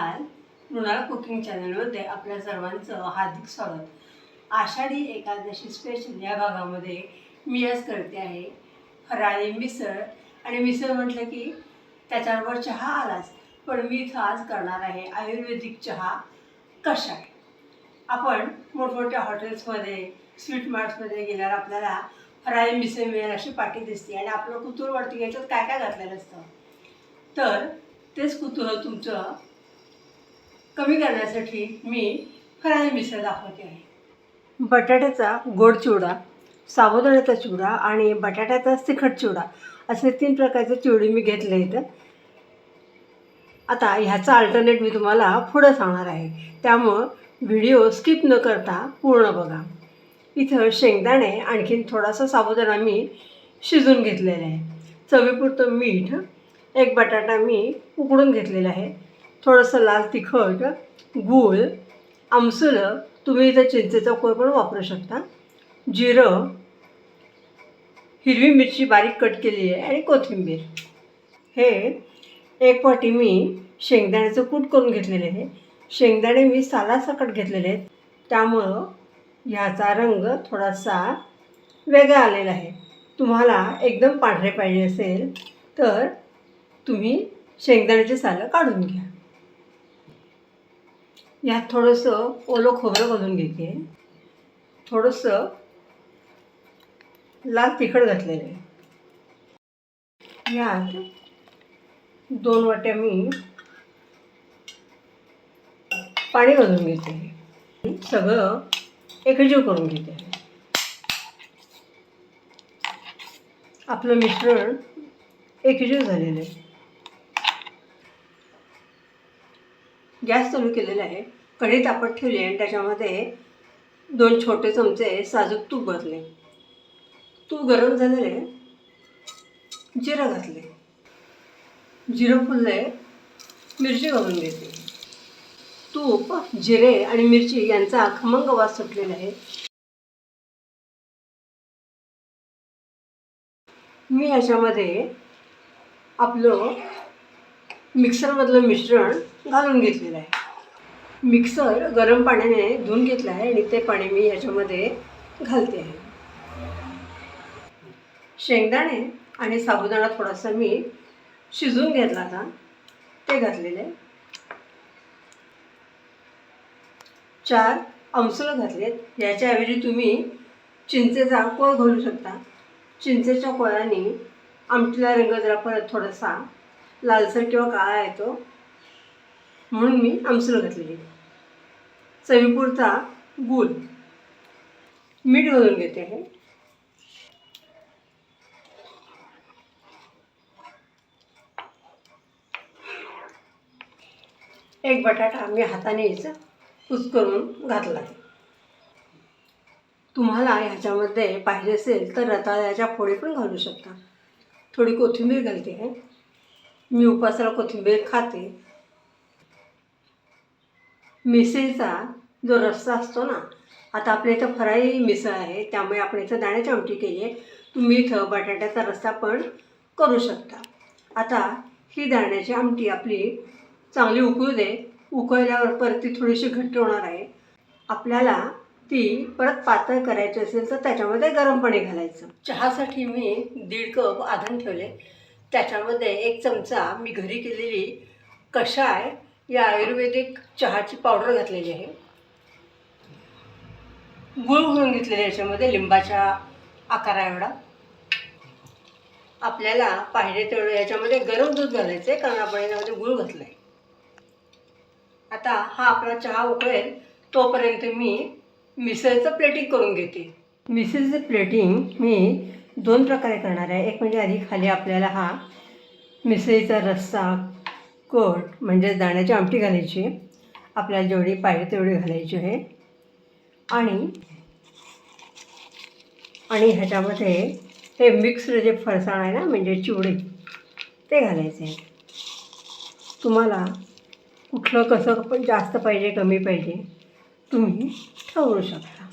नमस्कार. मृणाल कुकिंग चॅनलमध्ये आपल्या सर्वांचं हार्दिक स्वागत. आषाढी एकादशी स्पेशल या भागामध्ये मी आज करते आहे फराळी मिसळ. आणि मिसळ म्हटलं की त्याच्याबरोबर चहा आलाच, पण मी इथं आज करणार आहे आयुर्वेदिक चहा कषाय. आपण मोठमोठ्या हॉटेल्समध्ये स्वीट मार्ट्समध्ये गेल्यावर आपल्याला फराळी मिसळ मिळेल अशी पाटी दिसते आणि आपलं कुतूहल वाटतं की याच्यात काय काय घातलेलं असतं. तर तेच कुतूहल तुमचं कमी करण्यासाठी मी फराळी मिसळ दाखवते आहे. बटाट्याचा गोड चिवडा, साबुदाण्याचा चिवडा आणि बटाट्याचा तिखट चिवडा असे 3 प्रकारचे चिवडे मी घेतले आहेत. आता ह्याचा अल्टरनेट मी तुम्हाला पुढं सांगणार आहे, त्यामुळं व्हिडिओ स्किप न करता पूर्ण बघा. इथं शेंगदाणे आणखीन थोडासा साबुदाणा मी शिजून घेतलेला आहे. चवीपुरतं मीठ, एक बटाटा मी उकडून घेतलेला आहे, थोडंसं लाल तिखट, गूळ, आमसुलं, तुम्ही इथं चिंचेचा कोळ पण वापरू शकता, जिरं, हिरवी मिरची बारीक कट केली आहे आणि कोथिंबीर. हे एक वाटी मी शेंगदाण्याचं कूट करून घेतलेले आहे. शेंगदाणे मी सालासकट घेतलेले आहेत, त्यामुळं ह्याचा रंग थोडासा वेगळा आलेला आहे. तुम्हाला एकदम पांढरे पाहिजे असेल तर तुम्ही शेंगदाण्याची सालं काढून घ्या. यात थोडंसं ओलं खोबरं घालून घेते, थोडंसं लाल तिखट घातलेलं आहे. यात 2 वाट्या मी पाणी घालून घेते, सगळं एकजीव करून घेते. आपलं मिश्रण एकजीव झालेलं आहे. गॅस चालू केलेला आहे, कढई तापत ठेवली आणि त्याच्यामध्ये 2 छोटे चमचे साजूक तूप घातले. तूप गरम झालेले, जिरं घातले, जिरं फुलले, मिरची घालून घेते. तूप, जिरे आणि मिरची यांचा खमंग वास सुटलेला आहे. मी याच्यामध्ये आपलं मिक्सरमधलं मिश्रण घालून घेतलेलं आहे. मिक्सर गरम पाण्याने धुवून घेतलं आहे आणि ते पाणी मी याच्यामध्ये घालते आहे. शेंगदाणे आणि साबुदाणा थोडासा मी शिजवून घेतला होता, ते घातलेले. 4 आमसुलं घातलेत. याच्याऐवजी तुम्ही चिंचेचा कोळ घालू शकता. चिंचेच्या कोळाने आमटीला रंग जरा परत थोडासा लालसर किंवा काळा येतो, म्हणून मी आमसुलं घातलेली. चवीपुरता गूळ, मीठ घालून घेते आहे. एक बटाटा मी हातानेच कुस्करून घातला आहे. तुम्हाला ह्याच्यामध्ये पाहिजे असेल तर रताळ्याच्या फोडी पण घालू शकता. थोडी कोथिंबीर घालते आहे, मी उपासाला कोथिंबीर खाते. मिसळीचा जो रस्सा असतो ना, आता आपल्या इथं फराळी मिसळ आहे त्यामुळे आपण इथं दाण्याची आमटी केली आहे, तुम्ही इथं बटाट्याचा रस्सा पण करू शकता. आता ही दाण्याची आमटी आपली चांगली उकळू दे. उकळल्यावर परत ती थोडीशी घट्ट होणार आहे. आपल्याला ती परत पातळ करायची असेल तर त्याच्यामध्ये गरम पाणी घालायचं. चहासाठी मी 1.5 कप आधण ठेवले, त्याच्यामध्ये 1 चमचा मी घरी केलेली कषाय या आयुर्वेदिक चहाची पावडर घातलेली आहे. गूळ घालून घेतलेले याच्यामध्ये लिंबाच्या आकारा एवढा. आपल्याला पाहिजे तेवढं याच्यामध्ये गरम दूध घालायचं आहे, कारण आपण याच्यामध्ये गूळ घातला आहे. आता हा आपला चहा उकळेल तोपर्यंत मी मिसळचं प्लेटिंग करून घेते. मिसळचं प्लेटिंग मी 2 प्रकारे करणार आहे. एक म्हणजे आधी खाली आपल्याला हा मिसळीचा रस्सा, कट म्हणजे दाण्याची आमटी घालायची, आपल्याला जेवढी पाहिजे तेवढी घालायची आहे. आणि ह्याच्यामध्ये हे मिक्स्ड जे फरसाण आहे ना, म्हणजे चिवडे, ते घालायचे आहे. तुम्हाला कुठलं कसं पण जास्त पाहिजे कमी पाहिजे तुम्ही ठरवू शकता.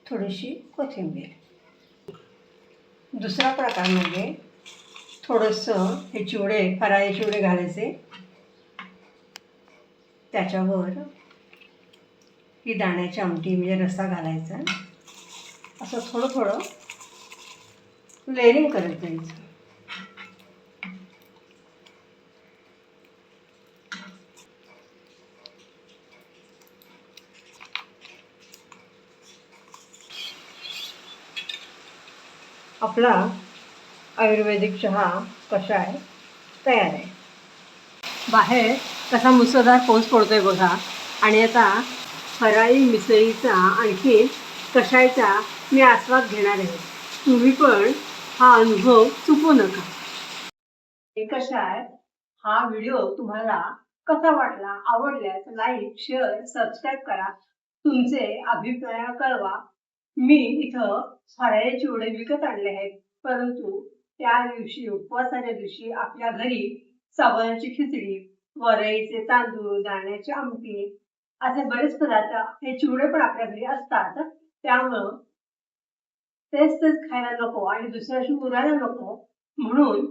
थोडीशी कोथिंबीर. दुसरा प्रकार म्हणजे थोडंसं हे चिवडे, फराळी चिवडे घालायचे. त्याच्यावर ही दाण्याची आमटी म्हणजे रस्सा घालायचा. असं थोडं थोडं लेअरिंग करत जायचं. आपला आयुर्वेदिक चहा कषाय तयार आहे. बाहेर कसा मुसळधार पाऊस पडतोय बघा. आणि आता फराळी मिसळीचा आणखी कषायचा मी आस्वाद घेणार आहे. तुम्ही पण हा अनुभव चुकवू नका. हे कषाय हा व्हिडिओ तुम्हाला कसा वाटला, आवडल्यास लाईक, शेअर, सबस्क्राईब करा. तुमचे अभिप्राय कळवा. मी इथं फराळी चिवडे विकत आणले आहेत, परंतु त्या दिवशी उपवासाच्या दिवशी आपल्या घरी साबुदाण्याची खिचडी, वरईचे तांदूळ, दाण्याची आमटी असे बरेच पदार्थ, हे चिवडे पण आपल्या घरी असतात. त्यामुळं तेच तेच खायला नको आणि दुसऱ्या दिवशी उरायला नको, म्हणून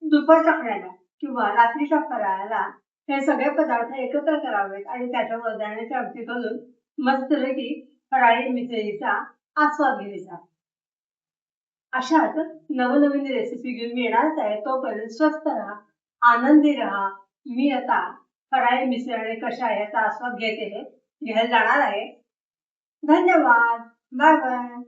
दुपारच्या खाण्याला किंवा रात्रीच्या फराळाला हे सगळे पदार्थ एकत्र करावेत आणि त्याच्यावर दाण्याची आमटी घालून मस्तपैकी फराळी मिसळीचा आस्वाद घ्यायचा. अशाच नवनवीन रेसिपी घेऊन मी येणारच आहे. तोपर्यंत स्वस्त राहा, आनंदी राहा. मी आता फराळी मिसळ आणि कषाय याचा आस्वाद घ्यायला जाणार आहे. धन्यवाद. Bye bye.